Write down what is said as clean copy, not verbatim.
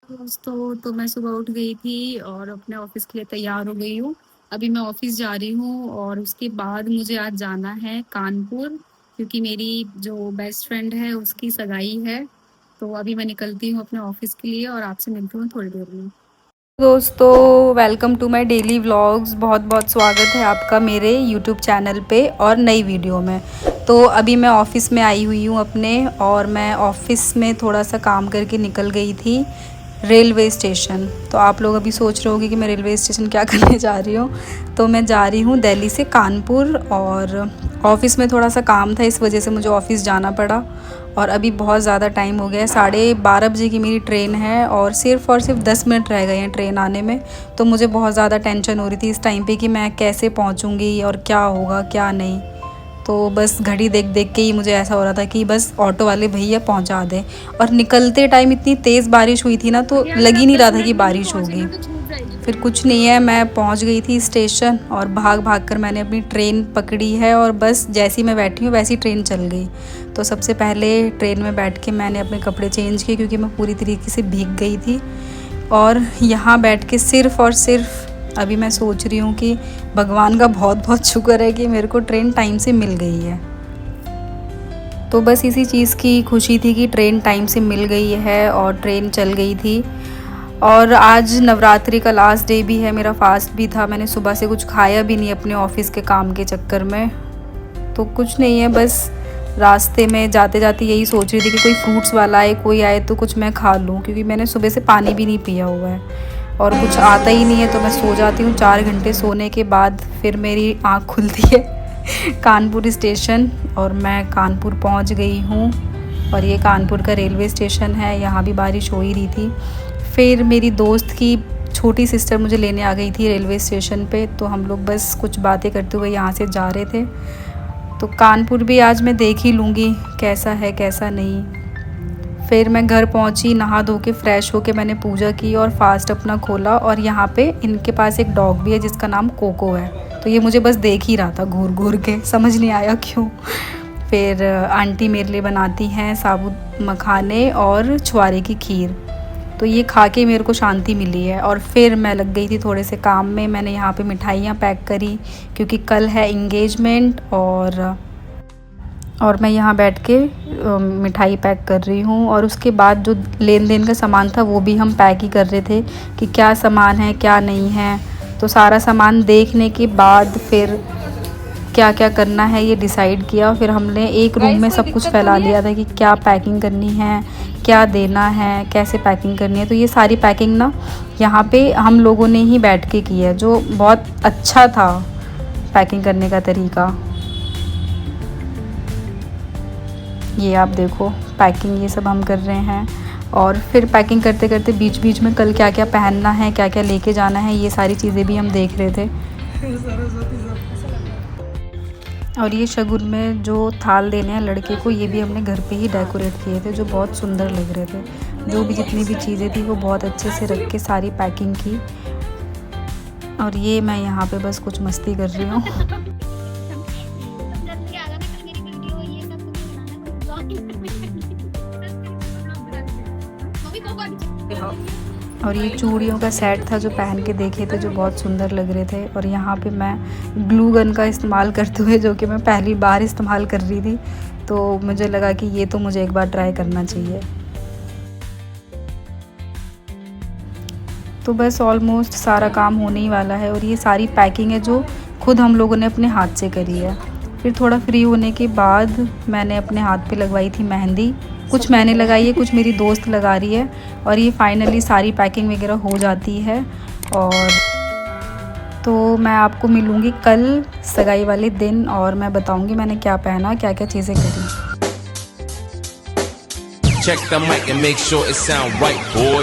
दोस्तों तो मैं सुबह उठ गई थी और अपने ऑफिस के लिए तैयार हो गई हूँ। अभी मैं ऑफिस जा रही हूँ और उसके बाद मुझे आज जाना है कानपुर, क्योंकि मेरी जो बेस्ट फ्रेंड है उसकी सगाई है। तो अभी मैं निकलती हूँ अपने ऑफिस के लिए और आपसे मिलती हूँ थोड़ी देर में। दोस्तों, welcome to my daily vlogs. बहुत बहुत स्वागत है आपका मेरे यूट्यूब चैनल पे और नई वीडियो में। तो अभी मैं ऑफ़िस में आई हुई हूँ अपने, और मैं ऑफ़िस में थोड़ा सा काम करके निकल गई थी रेलवे स्टेशन। तो आप लोग अभी सोच रहे होंगे कि मैं रेलवे स्टेशन क्या करने जा रही हूँ। तो मैं जा रही हूँ दिल्ली से कानपुर, और ऑफ़िस में थोड़ा सा काम था, इस वजह से मुझे ऑफ़िस जाना पड़ा। और अभी बहुत ज़्यादा टाइम हो गया है, 12:30 बजे की मेरी ट्रेन है और सिर्फ 10 मिनट रह गए हैं ट्रेन आने में। तो मुझे बहुत ज़्यादा टेंशन हो रही थी इस टाइम पे कि मैं कैसे पहुंचूंगी और क्या होगा क्या नहीं। तो बस घड़ी देख देख के ही मुझे ऐसा हो रहा था कि बस ऑटो वाले भैया पहुंचा दें। और निकलते टाइम इतनी तेज़ बारिश हुई थी ना, तो लग ही नहीं रहा था कि बारिश होगी। फिर कुछ नहीं है, मैं पहुंच गई थी स्टेशन और भाग भाग कर मैंने अपनी ट्रेन पकड़ी है, और बस जैसी मैं बैठी हूँ वैसी ट्रेन चल गई। तो सबसे पहले ट्रेन में बैठ के मैंने अपने कपड़े चेंज किए, क्योंकि मैं पूरी तरीके से भीग गई थी। और यहाँ बैठ के सिर्फ़ और सिर्फ अभी मैं सोच रही हूँ कि भगवान का बहुत बहुत शुक्र है कि मेरे को ट्रेन टाइम से मिल गई है। तो बस इसी चीज़ की खुशी थी कि ट्रेन टाइम से मिल गई है और ट्रेन चल गई थी। और आज नवरात्रि का लास्ट डे भी है, मेरा फास्ट भी था। मैंने सुबह से कुछ खाया भी नहीं अपने ऑफिस के काम के चक्कर में। तो कुछ नहीं है, बस रास्ते में जाते जाते यही सोच रही थी कि कोई फ्रूट्स वाला आए, कोई आए तो कुछ मैं खा लूँ, क्योंकि मैंने सुबह से पानी भी नहीं पिया हुआ है और कुछ आता ही नहीं है। तो मैं सो जाती हूँ, 4 घंटे सोने के बाद फिर मेरी आँख खुलती है कानपुर स्टेशन, और मैं कानपुर पहुँच गई हूँ। और ये कानपुर का रेलवे स्टेशन है, यहाँ भी बारिश हो ही रही थी। फिर मेरी दोस्त की छोटी सिस्टर मुझे लेने आ गई थी रेलवे स्टेशन पे, तो हम लोग बस कुछ बातें करते हुए यहाँ से जा रहे थे। तो कानपुर भी आज मैं देख ही लूँगी कैसा है कैसा नहीं। फिर मैं घर पहुँची, नहा धो के फ्रेश होके मैंने पूजा की और फास्ट अपना खोला। और यहाँ पे इनके पास एक डॉग भी है जिसका नाम कोको है। तो ये मुझे बस देख ही रहा था घूर घूर के, समझ नहीं आया क्यों। फिर आंटी मेरे लिए बनाती हैं साबुत मखाने और छुआरे की खीर। तो ये खा के मेरे को शांति मिली है। और फिर मैं लग गई थी थोड़े से काम में। मैंने यहाँ पे मिठाइयाँ पैक करी, क्योंकि कल है इंगेजमेंट। और मैं यहाँ बैठ के मिठाई पैक कर रही हूँ। और उसके बाद जो लेन देन का सामान था वो भी हम पैक ही कर रहे थे कि क्या सामान है क्या नहीं है। तो सारा सामान देखने के बाद फिर क्या क्या करना है ये डिसाइड किया। फिर हमने एक रूम में सब कुछ फैला लिया था कि क्या पैकिंग करनी है, क्या देना है, कैसे पैकिंग करनी है। तो ये सारी पैकिंग ना यहाँ पे हम लोगों ने ही बैठ के की है, जो बहुत अच्छा था पैकिंग करने का तरीका। ये आप देखो, पैकिंग ये सब हम कर रहे हैं। और फिर पैकिंग करते करते बीच बीच में कल क्या क्या पहनना है, क्या क्या लेके जाना है, ये सारी चीज़ें भी हम देख रहे थे। और ये शगुन में जो थाल देने हैं लड़के को, ये भी हमने घर पे ही डेकोरेट किए थे, जो बहुत सुंदर लग रहे थे। जो भी जितनी भी चीज़ें थी वो बहुत अच्छे से रख के सारी पैकिंग की। और ये मैं यहाँ पे बस कुछ मस्ती कर रही हूँ। और ये चूड़ियों का सेट था जो पहन के देखे थे, जो बहुत सुंदर लग रहे थे। और यहाँ पे मैं ग्लू गन का इस्तेमाल करते हुए, जो कि मैं पहली बार इस्तेमाल कर रही थी, तो मुझे लगा कि ये तो मुझे एक बार ट्राई करना चाहिए। तो बस ऑलमोस्ट सारा काम होने ही वाला है। और ये सारी पैकिंग है जो खुद हम लोगों ने अपने हाथ से करी है। फिर थोड़ा फ्री होने के बाद मैंने अपने हाथ पे लगवाई थी मेहंदी। कुछ मैंने लगाई है, कुछ मेरी दोस्त लगा रही है। और ये फाइनली सारी पैकिंग वगैरह हो जाती है। और तो मैं आपको मिलूँगी कल सगाई वाले दिन, और मैं बताऊँगी मैंने क्या पहना, क्या क्या चीज़ें करी। Check the mic and make sure it sound right, boy.